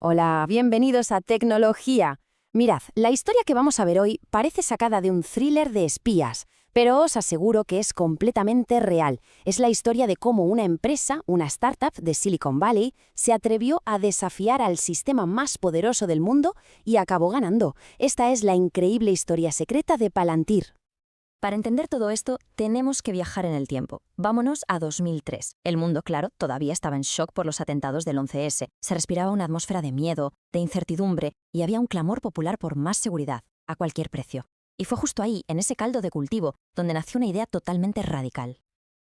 Hola, bienvenidos a Tecnología. Mirad, la historia que vamos a ver hoy parece sacada de un thriller de espías, pero os aseguro que es completamente real. Es la historia de cómo una empresa, una startup de Silicon Valley, se atrevió a desafiar al sistema más poderoso del mundo y acabó ganando. Esta es la increíble historia secreta de Palantir. Para entender todo esto, tenemos que viajar en el tiempo. Vámonos a 2003. El mundo, claro, todavía estaba en shock por los atentados del 11S. Se respiraba una atmósfera de miedo, de incertidumbre, y había un clamor popular por más seguridad, a cualquier precio. Y fue justo ahí, en ese caldo de cultivo, donde nació una idea totalmente radical.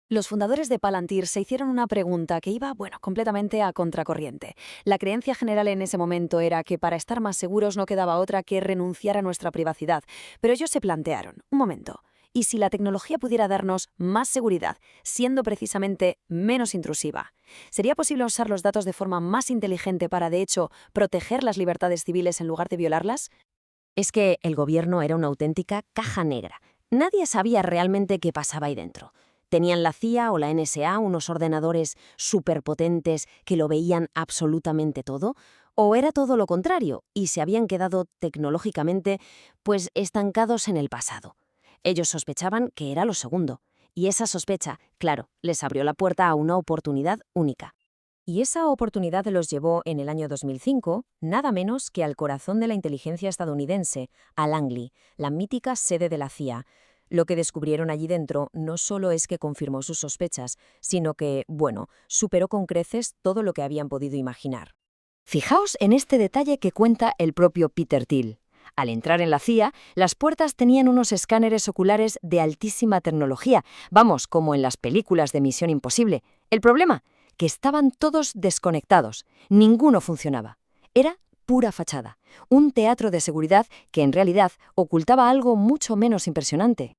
Los fundadores de Palantir se hicieron una pregunta que iba, completamente a contracorriente. La creencia general en ese momento era que para estar más seguros no quedaba otra que renunciar a nuestra privacidad. Pero ellos se plantearon, un momento, ¿y si la tecnología pudiera darnos más seguridad, siendo precisamente menos intrusiva? ¿Sería posible usar los datos de forma más inteligente para, de hecho, proteger las libertades civiles en lugar de violarlas? Es que el gobierno era una auténtica caja negra. Nadie sabía realmente qué pasaba ahí dentro. ¿Tenían la CIA o la NSA unos ordenadores superpotentes que lo veían absolutamente todo? ¿O era todo lo contrario y se habían quedado tecnológicamente, pues, estancados en el pasado? Ellos sospechaban que era lo segundo. Y esa sospecha, claro, les abrió la puerta a una oportunidad única. Y esa oportunidad los llevó en el año 2005, nada menos que al corazón de la inteligencia estadounidense, a Langley, la mítica sede de la CIA. Lo que descubrieron allí dentro no solo es que confirmó sus sospechas, sino que, superó con creces todo lo que habían podido imaginar. Fijaos en este detalle que cuenta el propio Peter Thiel. Al entrar en la CIA, las puertas tenían unos escáneres oculares de altísima tecnología, vamos, como en las películas de Misión Imposible. El problema, que estaban todos desconectados, ninguno funcionaba. Era pura fachada, un teatro de seguridad que en realidad ocultaba algo mucho menos impresionante.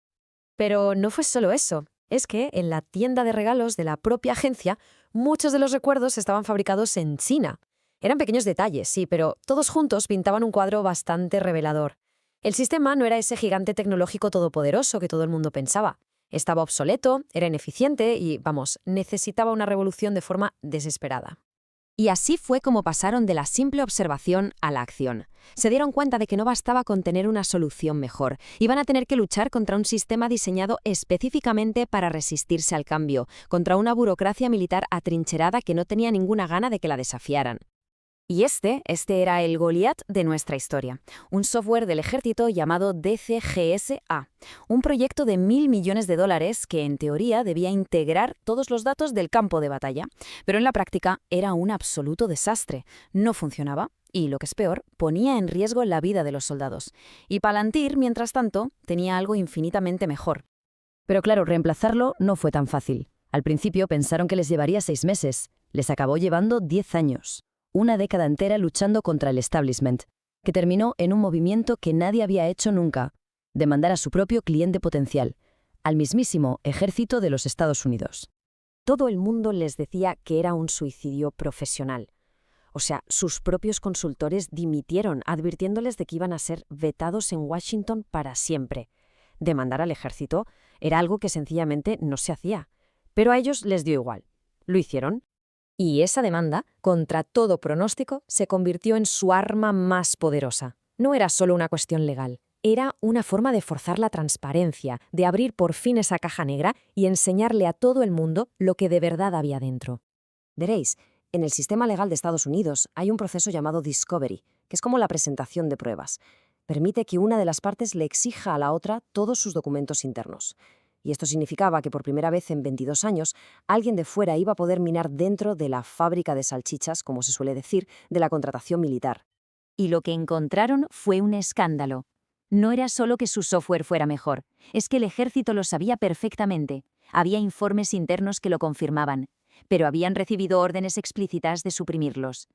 Pero no fue solo eso. Es que en la tienda de regalos de la propia agencia, muchos de los recuerdos estaban fabricados en China. Eran pequeños detalles, sí, pero todos juntos pintaban un cuadro bastante revelador. El sistema no era ese gigante tecnológico todopoderoso que todo el mundo pensaba. Estaba obsoleto, era ineficiente y, necesitaba una revolución de forma desesperada. Y así fue como pasaron de la simple observación a la acción. Se dieron cuenta de que no bastaba con tener una solución mejor. Iban a tener que luchar contra un sistema diseñado específicamente para resistirse al cambio, contra una burocracia militar atrincherada que no tenía ninguna gana de que la desafiaran. Y este era el Goliat de nuestra historia, un software del ejército llamado DCGS-A, un proyecto de $1.000 millones que en teoría debía integrar todos los datos del campo de batalla, pero en la práctica era un absoluto desastre, no funcionaba y, lo que es peor, ponía en riesgo la vida de los soldados. Y Palantir, mientras tanto, tenía algo infinitamente mejor. Pero claro, reemplazarlo no fue tan fácil. Al principio pensaron que les llevaría 6 meses, les acabó llevando 10 años. Una década entera luchando contra el establishment, que terminó en un movimiento que nadie había hecho nunca: demandar a su propio cliente potencial, al mismísimo ejército de los Estados Unidos. Todo el mundo les decía que era un suicidio profesional. O sea, sus propios consultores dimitieron, advirtiéndoles de que iban a ser vetados en Washington para siempre. Demandar al ejército era algo que sencillamente no se hacía. Pero a ellos les dio igual. Lo hicieron. Y esa demanda, contra todo pronóstico, se convirtió en su arma más poderosa. No era solo una cuestión legal, era una forma de forzar la transparencia, de abrir por fin esa caja negra y enseñarle a todo el mundo lo que de verdad había dentro. Veréis, en el sistema legal de Estados Unidos hay un proceso llamado discovery, que es como la presentación de pruebas. Permite que una de las partes le exija a la otra todos sus documentos internos. Y esto significaba que por primera vez en 22 años, alguien de fuera iba a poder minar dentro de la fábrica de salchichas, como se suele decir, de la contratación militar. Y lo que encontraron fue un escándalo. No era solo que su software fuera mejor, es que el ejército lo sabía perfectamente. Había informes internos que lo confirmaban, pero habían recibido órdenes explícitas de suprimirlos.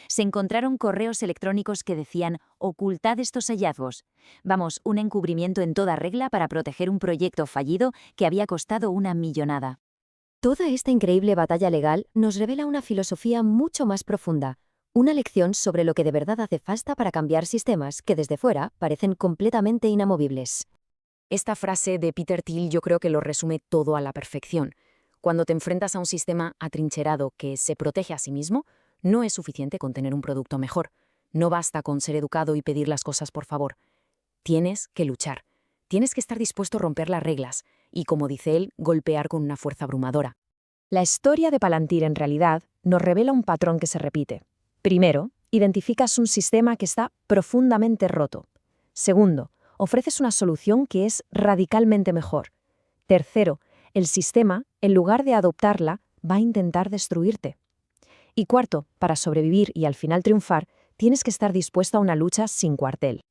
Se encontraron correos electrónicos que decían: ocultad estos hallazgos. Vamos, un encubrimiento en toda regla para proteger un proyecto fallido que había costado una millonada. Toda esta increíble batalla legal nos revela una filosofía mucho más profunda, una lección sobre lo que de verdad hace falta para cambiar sistemas que desde fuera parecen completamente inamovibles. Esta frase de Peter Thiel yo creo que lo resume todo a la perfección. Cuando te enfrentas a un sistema atrincherado que se protege a sí mismo, No es suficiente con tener un producto mejor. No basta con ser educado y pedir las cosas por favor. Tienes que luchar. Tienes que estar dispuesto a romper las reglas y, como dice él, golpear con una fuerza abrumadora. La historia de Palantir en realidad nos revela un patrón que se repite. Primero, identificas un sistema que está profundamente roto. Segundo, ofreces una solución que es radicalmente mejor. Tercero, el sistema, en lugar de adoptarla, va a intentar destruirte. Y cuarto, para sobrevivir y al final triunfar, tienes que estar dispuesto a una lucha sin cuartel.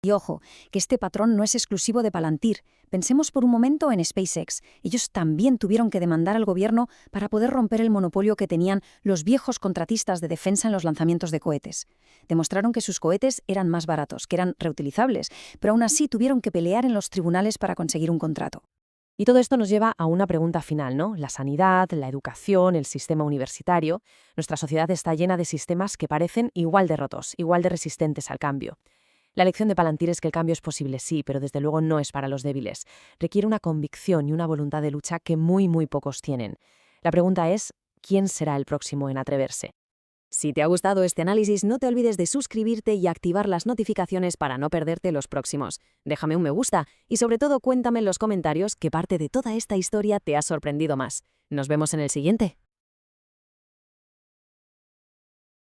Y ojo, que este patrón no es exclusivo de Palantir. Pensemos por un momento en SpaceX. Ellos también tuvieron que demandar al gobierno para poder romper el monopolio que tenían los viejos contratistas de defensa en los lanzamientos de cohetes. Demostraron que sus cohetes eran más baratos, que eran reutilizables, pero aún así tuvieron que pelear en los tribunales para conseguir un contrato. Y todo esto nos lleva a una pregunta final, ¿no? La sanidad, la educación, el sistema universitario. Nuestra sociedad está llena de sistemas que parecen igual de rotos, igual de resistentes al cambio. La lección de Palantir es que el cambio es posible, sí, pero desde luego no es para los débiles. Requiere una convicción y una voluntad de lucha que muy pocos tienen. La pregunta es, ¿quién será el próximo en atreverse? Si te ha gustado este análisis, no te olvides de suscribirte y activar las notificaciones para no perderte los próximos. Déjame un me gusta y sobre todo cuéntame en los comentarios qué parte de toda esta historia te ha sorprendido más. Nos vemos en el siguiente.